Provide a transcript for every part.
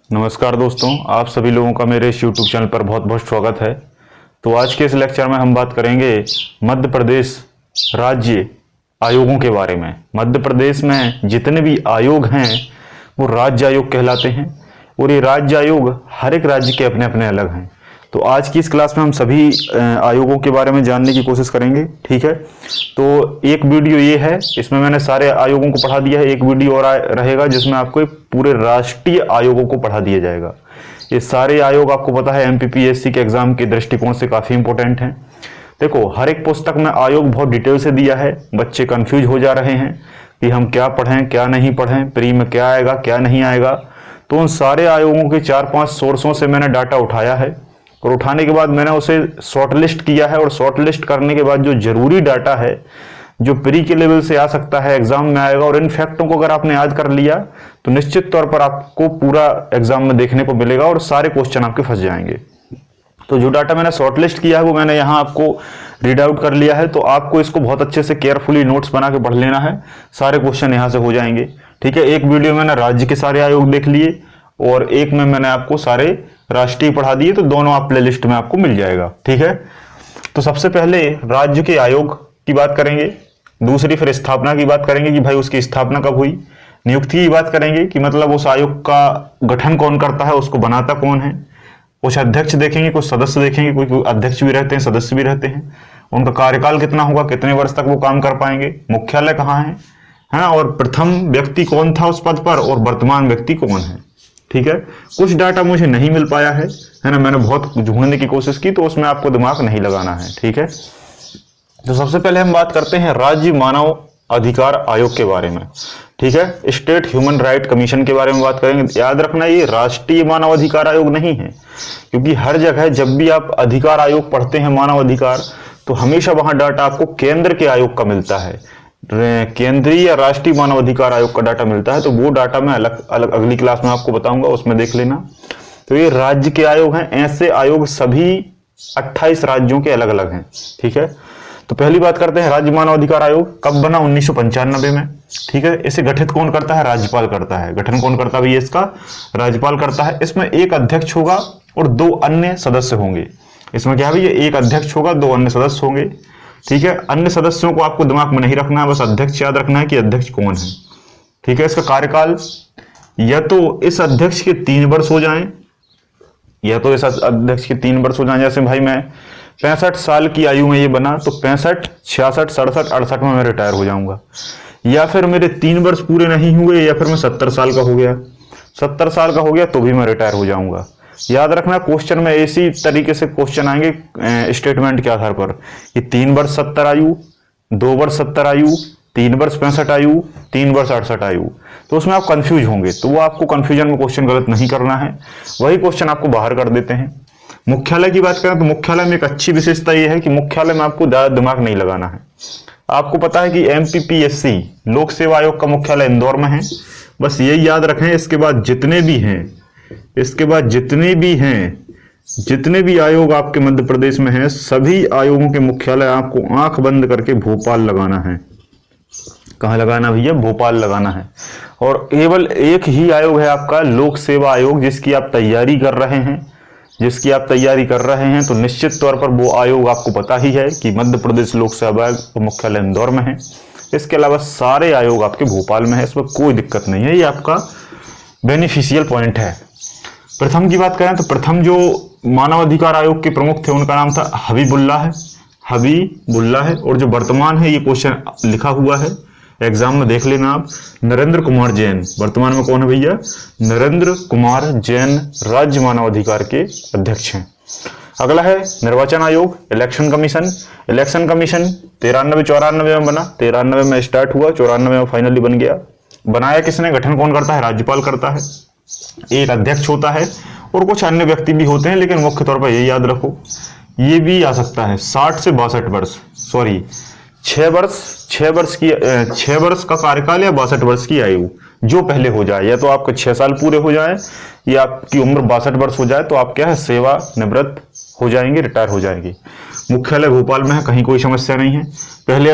नमस्कार दोस्तों, आप सभी लोगों का मेरे इस YouTube चैनल पर बहुत बहुत स्वागत है। तो आज के इस लेक्चर में हम बात करेंगे मध्य प्रदेश राज्य आयोगों के बारे में। मध्य प्रदेश में जितने भी आयोग हैं वो राज्य आयोग कहलाते हैं और ये राज्य आयोग हर एक राज्य के अपने अपने अलग हैं। तो आज की इस क्लास में हम सभी आयोगों के बारे में जानने की कोशिश करेंगे, ठीक है। तो एक वीडियो ये है, इसमें मैंने सारे आयोगों को पढ़ा दिया है। एक वीडियो और रहेगा जिसमें आपको पूरे राष्ट्रीय आयोगों को पढ़ा दिया जाएगा। ये सारे आयोग आपको पता है एमपीपीएससी के एग्जाम के दृष्टिकोण से काफी इंपॉर्टेंट हैं। देखो, हर एक पुस्तक में आयोग बहुत डिटेल से दिया है। बच्चे कंफ्यूज हो जा रहे हैं कि हम क्या पढ़ें क्या नहीं पढ़ें, प्री में क्या आएगा क्या नहीं आएगा। तो उन सारे आयोगों के 4-5 सोर्सों से मैंने डाटा उठाया है और उठाने के बाद मैंने उसे शॉर्टलिस्ट किया है। और शॉर्टलिस्ट करने के बाद जो जरूरी डाटा है, जो प्री के लेवल से आ सकता है, एग्जाम में आएगा, और इन फैक्टों को अगर आपने याद कर लिया तो निश्चित तौर पर आपको पूरा एग्जाम में देखने को मिलेगा और सारे क्वेश्चन आपके फंस जाएंगे। तो जो डाटा मैंने शॉर्टलिस्ट किया है वो मैंने यहाँ आपको रीड आउट कर लिया है। तो आपको इसको बहुत अच्छे से केयरफुली नोट्स बना के पढ़ लेना है, सारे क्वेश्चन यहाँ से हो जाएंगे, ठीक है। एक वीडियो में मैंने राज्य के सारे आयोग देख लिए और एक में मैंने आपको सारे राष्ट्रीय पढ़ा दिए। तो दोनों आप प्लेलिस्ट में आपको मिल जाएगा, ठीक है। तो सबसे पहले राज्य के आयोग की बात करेंगे, दूसरी फिर स्थापना की बात करेंगे कि भाई उसकी स्थापना कब हुई, नियुक्ति की बात करेंगे कि मतलब उस आयोग का गठन कौन करता है, उसको बनाता कौन है, कुछ अध्यक्ष देखेंगे, कुछ सदस्य देखेंगे, कोई अध्यक्ष भी रहते हैं सदस्य भी रहते हैं, उनका कार्यकाल कितना होगा, कितने वर्ष तक वो काम कर पाएंगे, मुख्यालय कहाँ है ना, और प्रथम व्यक्ति कौन था उस पद पर और वर्तमान व्यक्ति कौन है, ठीक है। कुछ डाटा मुझे नहीं मिल पाया है ना, मैंने बहुत ढूंढने की कोशिश की, तो उसमें आपको दिमाग नहीं लगाना है, ठीक है। तो सबसे पहले हम बात करते हैं राज्य मानव अधिकार आयोग के बारे में, ठीक है। स्टेट ह्यूमन राइट कमीशन के बारे में बात करेंगे। याद रखना, ये राष्ट्रीय मानव अधिकार आयोग नहीं है, क्योंकि हर जगह जब भी आप अधिकार आयोग पढ़ते हैं, मानव अधिकार, तो हमेशा वहां डाटा आपको केंद्र के आयोग का मिलता है, केंद्रीय या राष्ट्रीय मानव अधिकार आयोग का डाटा मिलता है। तो वो डाटा मैं अलग अलग अगली क्लास में आपको बताऊंगा, उसमें देख लेना। तो ये राज्य के आयोग हैं। ऐसे आयोग सभी 28 राज्यों के अलग अलग हैं, ठीक है। तो पहली बात करते हैं राज्य मानव अधिकार आयोग कब बना, 1995 में, ठीक है। इसे गठित कौन करता है, राज्यपाल करता है। गठन कौन करता है, इसका राज्यपाल करता है। इसमें एक अध्यक्ष होगा और 2 अन्य सदस्य होंगे। इसमें क्या है भैया, एक अध्यक्ष होगा, 2 अन्य सदस्य होंगे, ठीक है। अन्य सदस्यों को आपको दिमाग में नहीं रखना है, बस अध्यक्ष याद रखना है कि अध्यक्ष कौन है, ठीक है। इसका कार्यकाल या तो इस अध्यक्ष के 3 वर्ष हो जाएं, या तो इस अध्यक्ष के 3 वर्ष हो जाएं। जैसे भाई मैं 65 साल की आयु में ये बना, तो 65, 66, 67, 68 में मैं रिटायर हो जाऊंगा। या फिर मेरे 3 वर्ष पूरे नहीं हुए, या फिर मैं 70 साल का हो गया, 70 साल का हो गया तो भी मैं रिटायर हो जाऊंगा। याद रखना, क्वेश्चन में इसी तरीके से क्वेश्चन आएंगे स्टेटमेंट के आधार पर कि 3 वर्ष 70 आयु, 2 वर्ष 70 आयु, 3 वर्ष 65 आयु, 3 वर्ष 68 आयु। तो उसमें आप कंफ्यूज होंगे, तो वो आपको कंफ्यूजन में क्वेश्चन गलत नहीं करना है, वही क्वेश्चन आपको बाहर कर देते हैं। मुख्यालय की बात करें तो मुख्यालय में एक अच्छी विशेषता यह है कि मुख्यालय में आपको ज्यादा दिमाग नहीं लगाना है। आपको पता है कि एमपीपीएससी लोक सेवा आयोग का मुख्यालय इंदौर में है, बस यही याद रखें। इसके बाद जितने भी आयोग आपके मध्य प्रदेश में हैं, सभी आयोगों के मुख्यालय आपको आंख बंद करके भोपाल लगाना है। कहां लगाना भैया, भोपाल लगाना है। और केवल एक ही आयोग है आपका लोक सेवा आयोग, जिसकी आप तैयारी कर रहे हैं, तो निश्चित तौर पर वो आयोग आपको पता ही है कि मध्य प्रदेश लोक सेवा आयोग का मुख्यालय इंदौर में है। इसके अलावा सारे आयोग आपके भोपाल में है, इसमें कोई दिक्कत नहीं है, ये आपका बेनिफिशियल पॉइंट है। प्रथम की बात करें तो प्रथम जो मानव अधिकार आयोग के प्रमुख थे उनका नाम था हबीबुल्लाह है। और जो वर्तमान है, ये क्वेश्चन लिखा हुआ है एग्जाम में, देख लेना आप, नरेंद्र कुमार जैन। वर्तमान में कौन है भैया, नरेंद्र कुमार जैन राज्य मानव अधिकार के अध्यक्ष हैं। अगला है निर्वाचन आयोग, इलेक्शन कमीशन 93-94 में बना, 93 में स्टार्ट हुआ, 94 में फाइनली बन गया। बनाया किसने, गठन कौन करता है, राज्यपाल करता है। एक अध्यक्ष होता है और कुछ अन्य व्यक्ति भी होते हैं, लेकिन मुख्य तौर पर ये याद रखो, ये भी आ सकता है 60 से 62 वर्ष, सॉरी 6 वर्ष का कार्यकाल या 62 वर्ष की आयु, जो पहले हो जाए, या तो आपके 6 साल पूरे हो जाए या आपकी उम्र 62 वर्ष हो जाए, तो आप क्या है, सेवानिवृत्त हो जाएंगे, रिटायर हो जाएंगे। मुख्यालय भोपाल में है, कहीं कोई समस्या नहीं है। पहले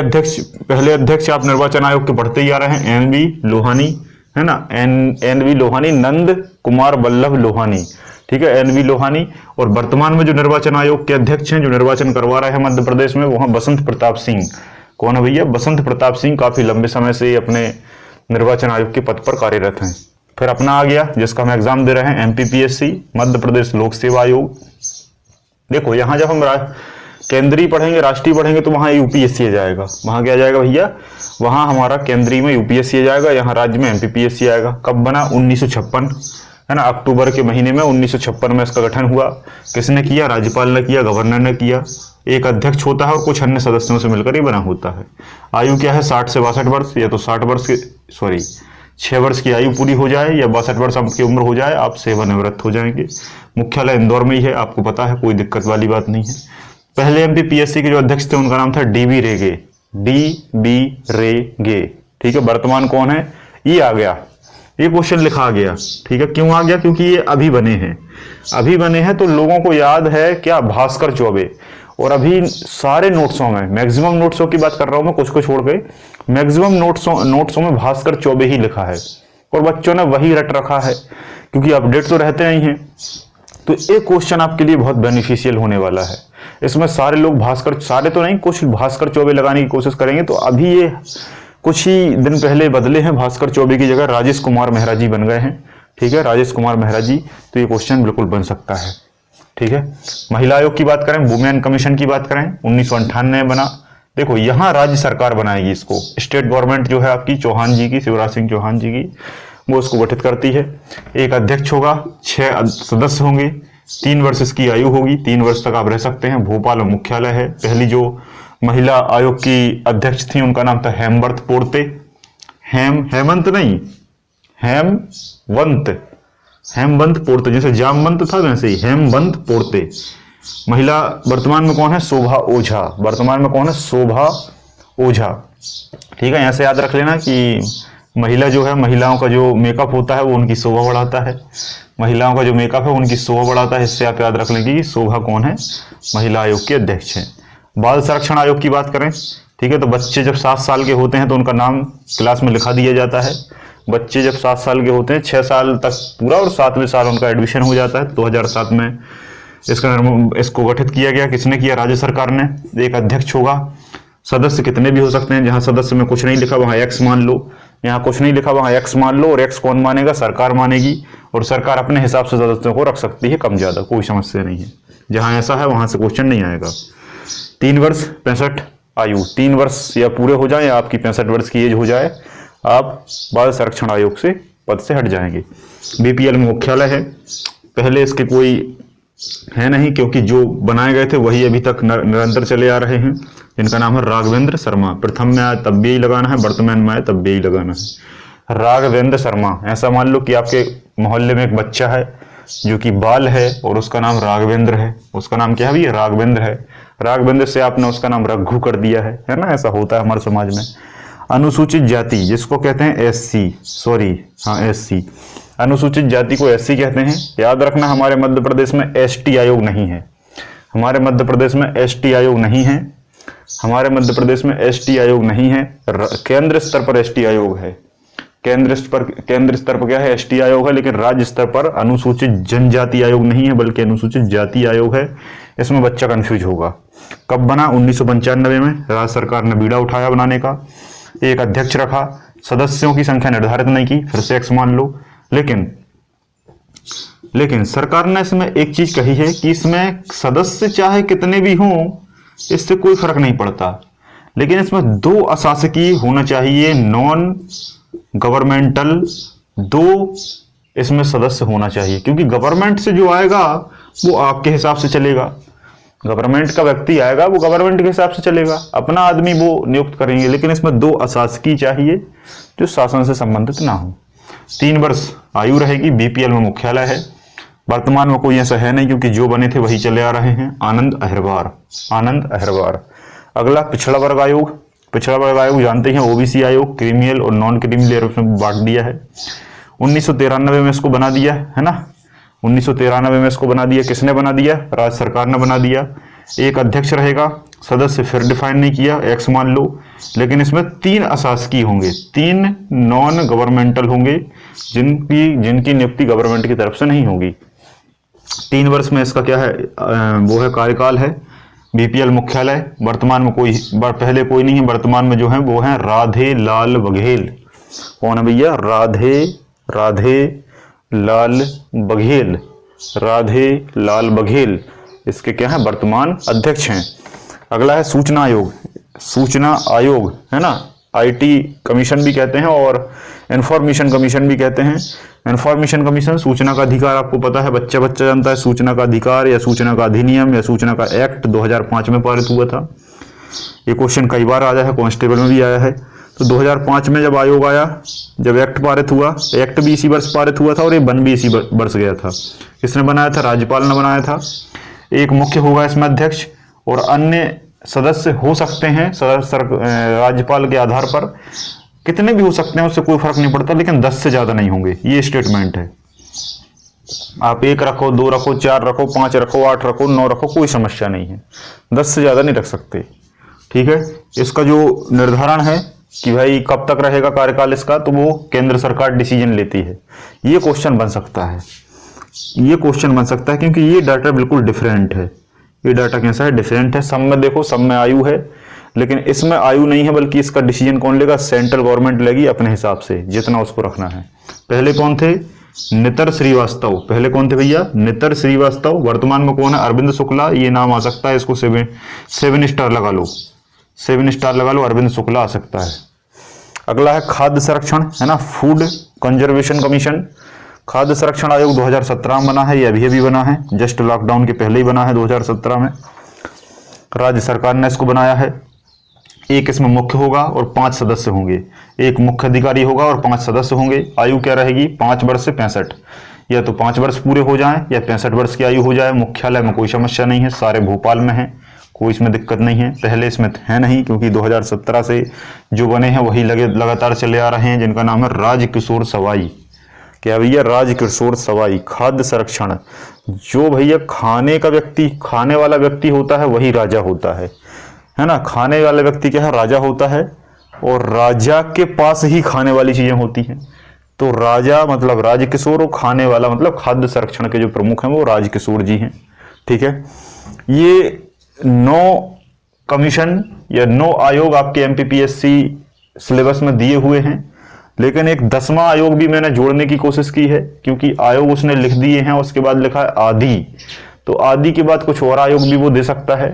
अध्यक्ष आप निर्वाचन आयोग के पढ़ते ही आ रहे हैं, एन बी लोहानी, है ना, एन वी लोहानी, नंद कुमार वल्लभ लोहानी, ठीक है, एन वी लोहानी। और वर्तमान में जो निर्वाचन आयोग के अध्यक्ष हैं, जो निर्वाचन करवा रहे हैं मध्य प्रदेश में, वहां बसंत प्रताप सिंह। कौन है भैया? बसंत प्रताप सिंह। काफी लंबे समय से ये अपने निर्वाचन आयोग के पद पर कार्यरत हैं। फिर अपना आ गया जिसका हम एग्जाम दे रहे हैं, एमपीपीएससी, मध्य प्रदेश लोक सेवा आयोग। देखो यहां जब हम केंद्रीय पढ़ेंगे, राष्ट्रीय पढ़ेंगे, तो वहां यूपीएससी आ जाएगा। वहां क्या जाएगा भैया? वहां हमारा केंद्रीय में यूपीएससी आ जाएगा, यहाँ राज्य में एमपीपीएससी आएगा। कब बना? 1956, है ना, अक्टूबर के महीने में 1956 में इसका गठन हुआ। किसने किया? राज्यपाल ने किया, गवर्नर ने किया। एक अध्यक्ष होता है और कुछ अन्य सदस्यों से मिलकर ये बना होता है। आयु क्या है? 60 से 62 वर्ष, या तो 60 वर्ष की 6 वर्ष की आयु पूरी हो जाए या 62 वर्ष आपकी उम्र हो जाए, आप सेवानिवृत्त हो जाएंगे। मुख्यालय इंदौर में ही है, आपको पता है, कोई दिक्कत वाली बात नहीं है। पहले एमपीपीएससी के जो अध्यक्ष थे उनका नाम था डीबी रेगे, डीबी रेगे, ठीक है। वर्तमान कौन है? ये आ गया, ये क्वेश्चन लिखा गया, ठीक है। क्यों आ गया? क्योंकि ये अभी बने हैं, अभी बने हैं, तो लोगों को याद है क्या? भास्कर चौबे। और अभी सारे नोट्सों में, मैक्सिमम नोट्सों की बात कर रहा हूं मैं, कुछ को छोड़ के, मैक्सिमम नोट्सों में भास्कर चौबे ही लिखा है और बच्चों ने वही रट रखा है, क्योंकि अपडेट तो रहते नहीं हैं। तो एक क्वेश्चन आपके लिए बहुत बेनिफिशियल होने वाला है। इसमें सारे लोग भास्कर, सारे तो नहीं, कुछ भास्कर चौबे लगाने की कोशिश करेंगे। तो अभी ये कुछ ही दिन पहले बदले हैं, भास्कर चौबे की जगह राजेश कुमार मेहरा जी बन गए हैं, ठीक है, राजेश कुमार मेहरा जी। तो ये क्वेश्चन बिल्कुल बन सकता है, ठीक है। महिला आयोग की बात करें, वुमेन कमीशन की बात करें, 1998 में बना। देखो यहां राज्य सरकार बनाएगी इसको, स्टेट गवर्नमेंट जो है आपकी चौहान जी की, शिवराज सिंह चौहान जी की, वो उसको गठित करती है। एक अध्यक्ष होगा, 6 सदस्य होंगे, 3 वर्ष इसकी आयु होगी, 3 वर्ष तक आप रह सकते हैं। भोपाल में मुख्यालय है। पहली जो महिला आयोग की अध्यक्ष थी उनका नाम था हेमवंत पोर्ते, हेमंत नहीं, हेमवंत पोर्ते, जैसे जामवंत था वैसे ही हेमवंत पोर्ते। महिला वर्तमान में कौन है? शोभा ओझा। वर्तमान में कौन है? शोभा ओझा, ठीक है। यहाँ से याद रख लेना कि महिला जो है, महिलाओं का जो मेकअप होता है वो उनकी शोभा बढ़ाता है। महिलाओं का जो मेकअप है उनकी शोभा बढ़ाता है। इससे आप याद रख लेंगे कि शोभा कौन है? महिला आयोग के अध्यक्ष हैं। बाल संरक्षण आयोग की बात करें, ठीक है, तो बच्चे जब 7 साल के होते हैं तो उनका नाम क्लास में लिखा दिया जाता है। बच्चे जब 7 साल के होते हैं, 6 साल तक पूरा और 7वें साल उनका एडमिशन हो जाता है। 2007 में इसको गठित किया गया। किसने किया? राज्य सरकार ने। एक अध्यक्ष होगा, सदस्य कितने भी हो सकते हैं। जहां सदस्य में कुछ नहीं लिखा वहां एक्स मान लो, यहाँ कुछ नहीं लिखा वहां एक्स मान लो। और एक्स कौन मानेगा? सरकार मानेगी। और सरकार अपने हिसाब से सदस्यों को रख सकती है, कम ज्यादा, कोई समस्या नहीं है। जहां ऐसा है वहां से क्वेश्चन नहीं आएगा। 3 वर्ष 65 आयु, 3 वर्ष या पूरे हो जाए या आपकी 65 वर्ष की एज हो जाए, आप बाल संरक्षण आयोग से पद से हट जाएंगे। बीपीएल में मुख्यालय है। पहले इसके कोई है नहीं, क्योंकि जो बनाए गए थे वही अभी तक निरंतर चले आ रहे हैं, जिनका नाम है राघवेंद्र शर्मा। प्रथम में आए तब भी यही लगाना है, वर्तमान में आए तब भी यही लगाना है, राघवेंद्र शर्मा। ऐसा मान लो कि आपके मोहल्ले में एक बच्चा है जो कि बाल है और उसका नाम राघवेंद्र है। उसका नाम क्या है भैया? राघवेंद्र है। राघवेंद्र से आपने उसका नाम रघु कर दिया है ना, ऐसा होता है हमारे समाज में। अनुसूचित जाति जिसको कहते हैं एससी, एससी, अनुसूचित जाति को एससी कहते हैं। याद रखना हमारे मध्य प्रदेश में एसटी आयोग नहीं है, हमारे मध्य प्रदेश में एसटी आयोग नहीं है, हमारे मध्य प्रदेश में एसटी आयोग नहीं है। केंद्र स्तर पर एसटी आयोग है, केंद्र स्तर पर क्या है? एसटी आयोग है। लेकिन राज्य स्तर पर अनुसूचित जनजाति आयोग नहीं है, बल्कि अनुसूचित जाति आयोग है। इसमें बच्चा कंफ्यूज होगा। कब बना? 1995 में। राज्य सरकार ने बीड़ा उठाया बनाने का। एक अध्यक्ष रखा, सदस्यों की संख्या निर्धारित नहीं की, फिर से एक्स मान लो। लेकिन सरकार ने इसमें एक चीज कही है कि इसमें सदस्य चाहे कितने भी हों, इससे कोई फर्क नहीं पड़ता, लेकिन इसमें 2 अशासकीय होना चाहिए, नॉन गवर्नमेंटल 2 इसमें सदस्य होना चाहिए। क्योंकि गवर्नमेंट से जो आएगा वो आपके हिसाब से चलेगा, गवर्नमेंट का व्यक्ति आएगा वो गवर्नमेंट के हिसाब से चलेगा, अपना आदमी वो नियुक्त करेंगे। लेकिन इसमें 2 अशासकीय चाहिए जो शासन से संबंधित ना हो। 3 वर्ष आयु रहेगी। बीपीएल में मुख्यालय है। वर्तमान में कोई ऐसा है नहीं, क्योंकि जो बने थे वही चले आ रहे हैं। आनंद अहिरवार। अगला पिछड़ा वर्ग आयोग। पिछड़ा वर्ग आयोग जानते हैं, ओबीसी आयोग, क्रीमियल और नॉन क्रीमियल उसमें बांट दिया है। 1993 में इसको बना दिया है ना, 1993 में इसको बना दिया। किसने बना दिया? राज्य सरकार ने बना दिया। एक अध्यक्ष रहेगा, सदस्य फिर डिफाइन नहीं किया, एक्स मान लो, लेकिन इसमें 3 अशासकीय होंगे, 3 नॉन गवर्नमेंटल होंगे जिनकी नियुक्ति गवर्नमेंट की तरफ से नहीं होगी। 3 वर्ष में इसका क्या है, वो है कार्यकाल है। बीपीएल मुख्यालय वर्तमान में पहले कोई नहीं है, वर्तमान में जो है वो है राधे लाल बघेल। कौन है भैया? राधे लाल बघेल, राधे लाल बघेल इसके क्या है, वर्तमान अध्यक्ष हैं। अगला है सूचना आयोग। सूचना आयोग है ना, आईटी कमीशन भी कहते हैं और इंफॉर्मेशन कमीशन भी कहते हैं। इंफॉर्मेशन कमीशन, सूचना का अधिकार आपको पता है, बच्चा जानता है, सूचना का अधिकार या सूचना का अधिनियम या सूचना का एक्ट 2005 में पारित हुआ था। ये क्वेश्चन कई बार आया है, कांस्टेबल में भी आया है। तो 2005 में जब आयोग आया, जब एक्ट पारित हुआ, एक्ट भी इसी वर्ष पारित हुआ था और ये बन भी इसी वर्ष गया था। किसने बनाया था? राज्यपाल ने बनाया था। एक मुख्य होगा इसमें अध्यक्ष और अन्य सदस्य हो सकते हैं राज्यपाल के आधार पर, कितने भी हो सकते हैं उससे कोई फर्क नहीं पड़ता, लेकिन 10 से ज्यादा नहीं होंगे। ये स्टेटमेंट है। आप 1 रखो, 2 रखो, 4 रखो, 5 रखो, 8 रखो, 9 रखो, कोई समस्या नहीं है, 10 से ज्यादा नहीं रख सकते। ठीक है। इसका जो निर्धारण है कि भाई कब तक रहेगा कार्यकाल इसका, तो वो केंद्र सरकार डिसीजन लेती है। ये क्वेश्चन बन सकता है, ये क्वेश्चन बन सकता है, क्योंकि ये डाटा बिल्कुल डिफरेंट है। ये डाटा कैसा है? डिफरेंट है। सब में देखो, सब में आयु है, लेकिन इसमें आयु नहीं है, बल्कि इसका डिसीजन कौन लेगा? सेंट्रल गवर्नमेंट लेगी अपने हिसाब से, जितना उसको रखना है। पहले कौन थे? नितर श्रीवास्तव। पहले कौन थे भैया? नितर श्रीवास्तव। वर्तमान में कौन है? अरविंद शुक्ला। ये नाम आ सकता है, इसको 7 स्टार लगा लो, 7 स्टार लगा लो, अरविंद शुक्ला आ सकता है। अगला है खाद्य संरक्षण, है ना, फूड कंजर्वेशन कमीशन। खाद्य संरक्षण आयोग 2017 में बना है, ये अभी बना है, जस्ट लॉकडाउन के पहले ही बना है 2017 में। राज्य सरकार ने इसको बनाया है। एक इसमें मुख्य होगा और 5 सदस्य होंगे। एक मुख्य अधिकारी होगा और 5 सदस्य होंगे। आयु क्या रहेगी? 5 वर्ष से 65। या तो 5 वर्ष पूरे हो जाएं या 65 वर्ष की आयु हो जाए। मुख्यालय में कोई समस्या नहीं है, सारे भोपाल में है, कोई इसमें दिक्कत नहीं है। पहले इसमें है नहीं, क्योंकि 2017 से जो बने हैं वही लगातार चले आ रहे हैं, जिनका नाम है राजकिशोर सवाई। क्या भैया? राजकिशोर सवाई। खाद्य संरक्षण, जो भैया खाने वाला व्यक्ति होता है वही राजा होता है ना। खाने वाला व्यक्ति क्या है? राजा होता है, और राजा के पास ही खाने वाली चीजें होती हैं। तो राजा मतलब राजकिशोर, और खाने वाला मतलब खाद्य संरक्षण के जो प्रमुख हैं वो राजकिशोर जी हैं। ठीक है। ये 9 कमीशन या 9 आयोग आपके एमपीपीएससी सिलेबस में दिए हुए हैं, लेकिन एक 10वां आयोग भी मैंने जोड़ने की कोशिश की है, क्योंकि आयोग उसने लिख दिए हैं, उसके बाद लिखा है आदि। तो आदि के बाद कुछ और आयोग भी वो दे सकता है।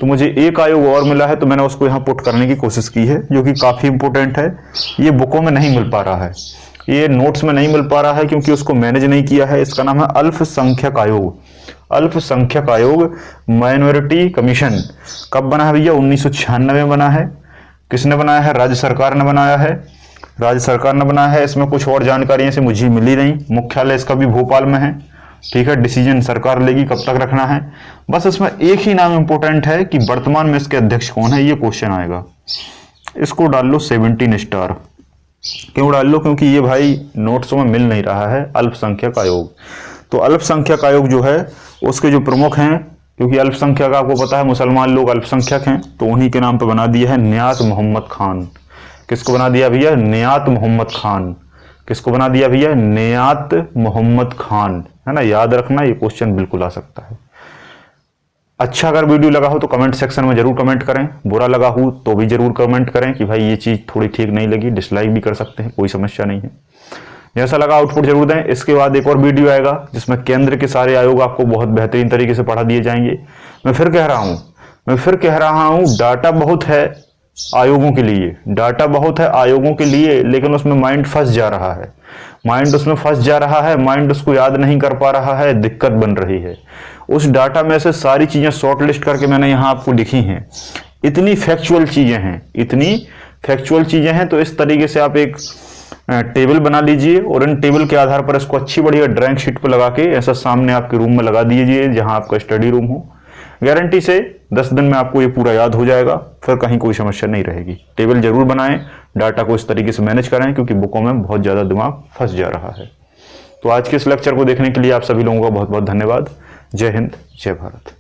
तो मुझे एक आयोग और मिला है, तो मैंने उसको यहाँ पुट करने की कोशिश की है, जो कि काफी इंपोर्टेंट है। ये बुकों में नहीं मिल पा रहा है, ये नोट्स में नहीं मिल पा रहा है, क्योंकि उसको मैनेज नहीं किया है। इसका नाम है अल्पसंख्यक आयोग। अल्पसंख्यक आयोग, माइनॉरिटी कमीशन। कब बना है भैया? 1996 में बना है। किसने बनाया है? राज्य सरकार ने बनाया है। राज्य सरकार ने बनाया है। इसमें कुछ और जानकारी से मुझे मिली नहीं। मुख्यालय इसका भी भोपाल में है। ठीक है। डिसीजन सरकार लेगी कब तक रखना है। बस इसमें एक ही नाम इंपोर्टेंट है कि वर्तमान में इसके अध्यक्ष कौन है, ये क्वेश्चन आएगा। इसको डाल लो 17 स्टार। क्यों डाल लो? क्योंकि ये भाई नोट्सों में मिल नहीं रहा है। अल्पसंख्यक आयोग, तो अल्पसंख्यक आयोग जो है उसके जो प्रमुख हैं, क्योंकि अल्पसंख्यक आपको पता है मुसलमान लोग अल्पसंख्यक हैं, तो उन्हीं के नाम पर बना दिया है नियात मोहम्मद खान। किसको बना दिया भैया? नियात मोहम्मद खान। किसको बना दिया भैया? नियात मोहम्मद खान, है ना। याद रखना, ये क्वेश्चन बिल्कुल आ सकता है। अच्छा अगर वीडियो लगा हो तो कमेंट सेक्शन में जरूर कमेंट करें, बुरा लगा हो तो भी जरूर कमेंट करें कि भाई ये चीज थोड़ी ठीक नहीं लगी। डिसलाइक भी कर सकते हैं, कोई समस्या नहीं है। जैसा लगा आउटपुट जरूर दें। इसके बाद एक और वीडियो आएगा जिसमें केंद्र के सारे आयोग आपको बहुत बेहतरीन तरीके से पढ़ा दिए जाएंगे। मैं फिर कह रहा हूं डाटा बहुत है आयोगों के लिए, डाटा बहुत है आयोगों के लिए, लेकिन उसमें माइंड फंस जा रहा है। माइंड उसको याद नहीं कर पा रहा है, दिक्कत बन रही है। उस डाटा में से सारी चीजें शॉर्ट लिस्ट करके मैंने यहां आपको लिखी हैं। इतनी फैक्चुअल चीजें हैं, तो इस तरीके से आप एक टेबल बना लीजिए और इन टेबल के आधार पर इसको अच्छी बढ़िया ड्राइंग शीट पर लगा के ऐसा सामने आपके रूम में लगा दीजिए जहां आपका स्टडी रूम हो। गारंटी से 10 दिन में आपको ये पूरा याद हो जाएगा, फिर कहीं कोई समस्या नहीं रहेगी। टेबल जरूर बनाएं, डाटा को इस तरीके से मैनेज करें, क्योंकि बुकों में बहुत ज्यादा दिमाग फंस जा रहा है। तो आज के इस लेक्चर को देखने के लिए आप सभी लोगों का बहुत बहुत धन्यवाद। जय हिंद, जय भारत।